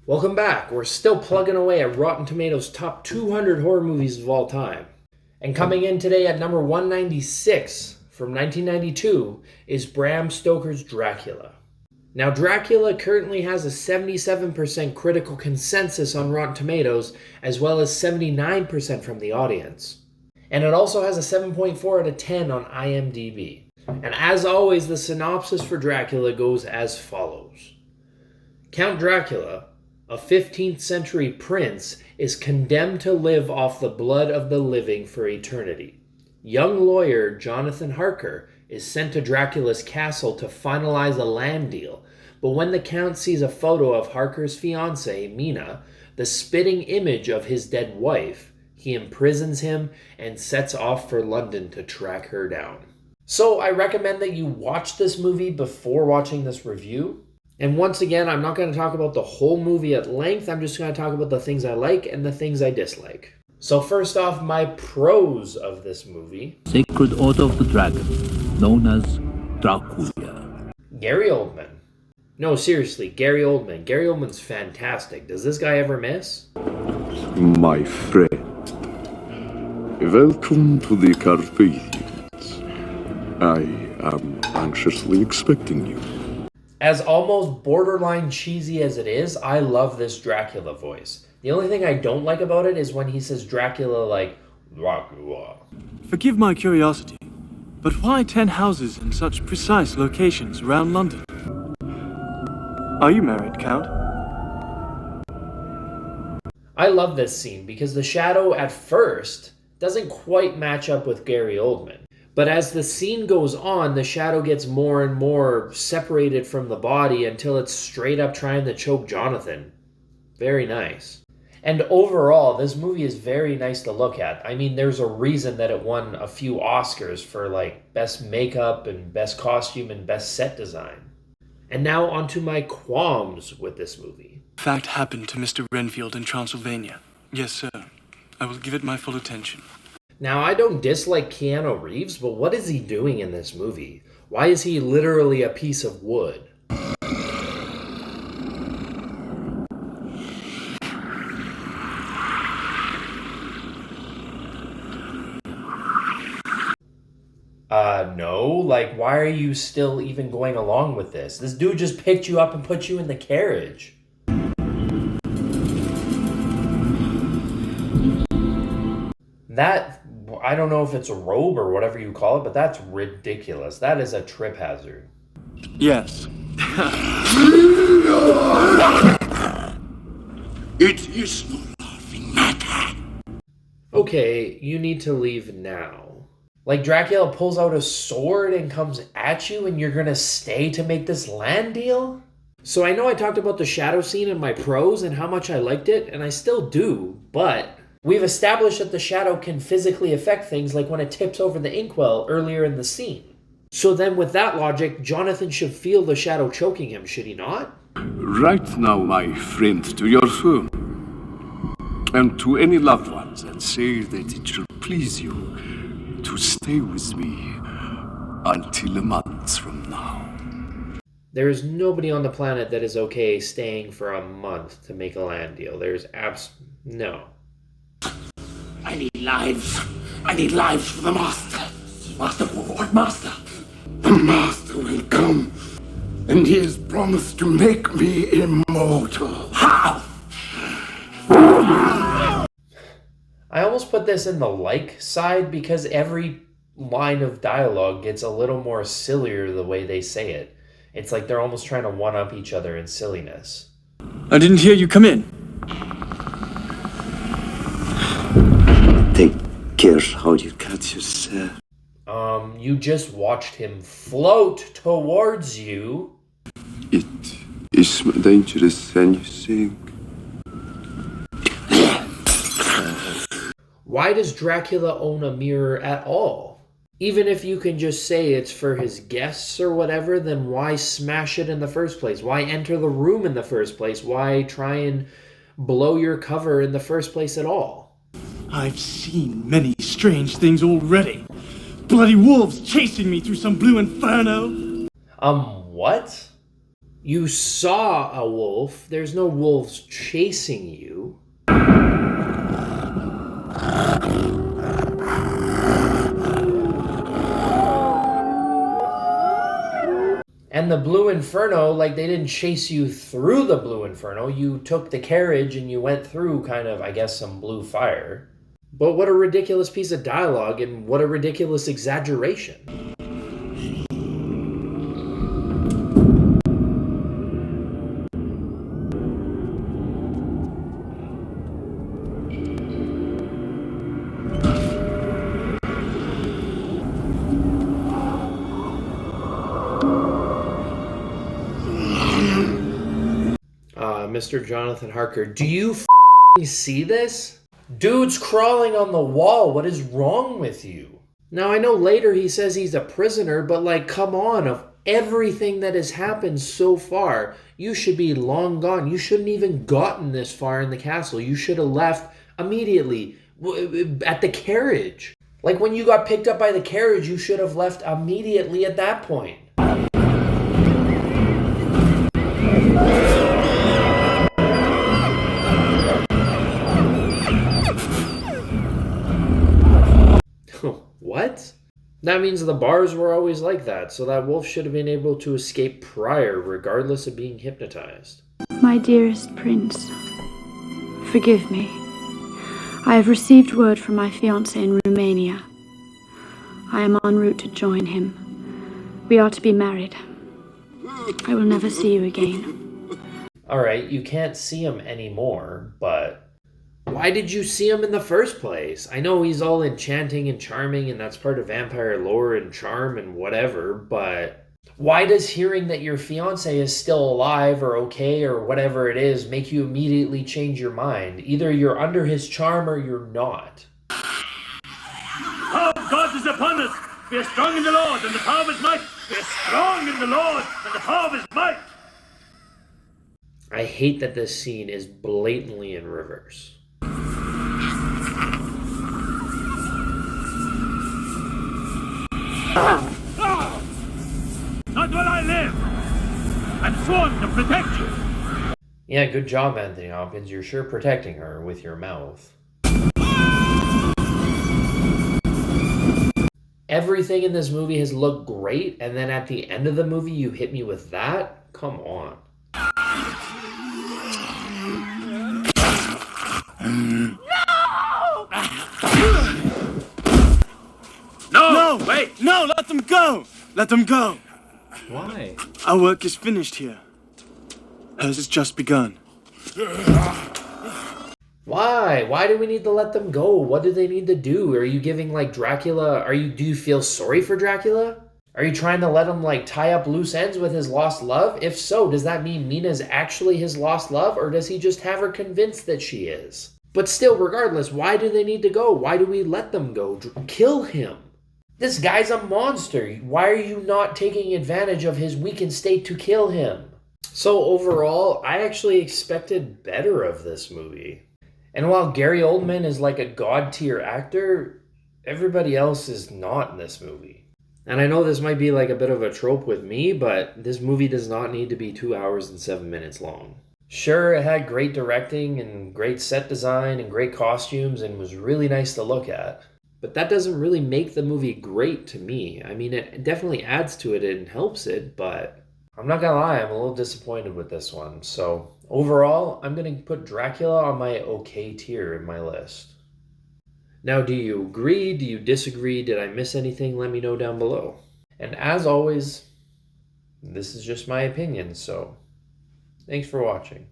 Welcome back. We're still plugging away at Rotten Tomatoes' top 200 horror movies of all time. And coming in today at number 196 from 1992 is Bram Stoker's Dracula. Now, Dracula currently has a 77% critical consensus on Rotten Tomatoes, as well as 79% from the audience. And it also has a 7.4 out of 10 on IMDb. And as always, the synopsis for Dracula goes as follows. Count Dracula, a 15th century prince, is condemned to live off the blood of the living for eternity. Young lawyer Jonathan Harker is sent to Dracula's castle to finalize a land deal, but when the count sees a photo of Harker's fiancée, Mina, the spitting image of his dead wife, he imprisons him and sets off for London to track her down. So I recommend that you watch this movie before watching this review. And once again, I'm not going to talk about the whole movie at length. I'm just going to talk about the things I like and the things I dislike. So first off, my pros of this movie. Sacred Order of the Dragon, known as Dracula. Gary Oldman. No, seriously, Gary Oldman. Gary Oldman's fantastic. Does this guy ever miss? My friend, welcome to the Carpathians. I am anxiously expecting you. As almost borderline cheesy as it is, I love this Dracula voice. The only thing I don't like about it is when he says Dracula like, Dracula. Forgive my curiosity, but why 10 houses in such precise locations around London? Are you married, Count? I love this scene because the shadow at first doesn't quite match up with Gary Oldman. But as the scene goes on, the shadow gets more and more separated from the body until it's straight up trying to choke Jonathan. Very nice. And overall, this movie is very nice to look at. I mean, there's a reason that it won a few Oscars for like best makeup and best costume and best set design. And now onto my qualms with this movie. Fact happened to Mr. Renfield in Transylvania. Yes, sir. I will give it my full attention. Now, I don't dislike Keanu Reeves, but what is he doing in this movie? Why is he literally a piece of wood? No, like, why are you still even going along with this? This dude just picked you up and put you in the carriage. That, I don't know if it's a robe or whatever you call it, but that's ridiculous. That is a trip hazard. Yes. It is no laughing matter. Okay, you need to leave now. Like, Dracula pulls out a sword and comes at you and you're gonna stay to make this land deal? So I know I talked about the shadow scene in my pros and how much I liked it, and I still do, but we've established that the shadow can physically affect things like when it tips over the inkwell earlier in the scene. So then with that logic, Jonathan should feel the shadow choking him, should he not? Right now, my friend, to your home, and to any loved ones, and say that it should please you to stay with me until a month from now. There is nobody on the planet that is okay staying for a month to make a land deal. There's no. I need lives. I need lives for the Master. Master, what Master? The Master will come, and he has promised to make me immortal. How? I almost put this in the like side because every line of dialogue gets a little more sillier the way they say it. It's like they're almost trying to one-up each other in silliness. I didn't hear you come in. Take care how you cut yourself. You just watched him float towards you. It is more dangerous than you think. Why does Dracula own a mirror at all? Even if you can just say it's for his guests or whatever, then why smash it in the first place? Why enter the room in the first place? Why try and blow your cover in the first place at all? I've seen many strange things already. Bloody wolves chasing me through some blue inferno. What? You saw a wolf. There's no wolves chasing you. And the Blue Inferno, like, they didn't chase you through the Blue Inferno. You took the carriage and you went through kind of, I guess, some blue fire. But what a ridiculous piece of dialogue and what a ridiculous exaggeration. Mr. Jonathan Harker, do you see this? Dude's crawling on the wall. What is wrong with you? Now, I know later he says he's a prisoner, but like, come on, of everything that has happened so far, you should be long gone. You shouldn't even gotten this far in the castle. You should have left immediately at the carriage. Like, when you got picked up by the carriage, you should have left immediately at that point. What? That means the bars were always like that, so that wolf should have been able to escape prior, regardless of being hypnotized. My dearest prince, forgive me. I have received word from my fiancé in Romania. I am en route to join him. We are to be married. I will never see you again. Alright, you can't see him anymore, but why did you see him in the first place? I know he's all enchanting and charming, and that's part of vampire lore and charm and whatever, but why does hearing that your fiancé is still alive or okay or whatever it is make you immediately change your mind? Either you're under his charm or you're not. Oh, God is upon us! We are strong in the Lord and the power of his might! We are strong in the Lord and the power of his might! I hate that this scene is blatantly in reverse. Not while I live! I'm sworn to protect you! Yeah, good job, Anthony Hopkins. You're sure protecting her with your mouth. Everything in this movie has looked great, and then at the end of the movie you hit me with that? Come on. No! Wait! No, let them go! Let them go! Why? Our work is finished here. Hers has just begun. Why? Why do we need to let them go? What do they need to do? Are you giving, like, Dracula... Do you feel sorry for Dracula? Are you trying to let him, like, tie up loose ends with his lost love? If so, does that mean Mina's actually his lost love, or does he just have her convinced that she is? But still, regardless, why do they need to go? Why do we let them go? Kill him. This guy's a monster. Why are you not taking advantage of his weakened state to kill him? So overall, I actually expected better of this movie. And while Gary Oldman is like a god-tier actor, everybody else is not in this movie. And I know this might be like a bit of a trope with me, but this movie does not need to be 2 hours and 7 minutes long. Sure, it had great directing and great set design and great costumes and was really nice to look at. But that doesn't really make the movie great to me. I mean, it definitely adds to it and helps it, but I'm not gonna lie, I'm a little disappointed with this one. So overall, I'm gonna put Dracula on my okay tier in my list. Now, do you agree? Do you disagree? Did I miss anything? Let me know down below. And as always, this is just my opinion, so thanks for watching.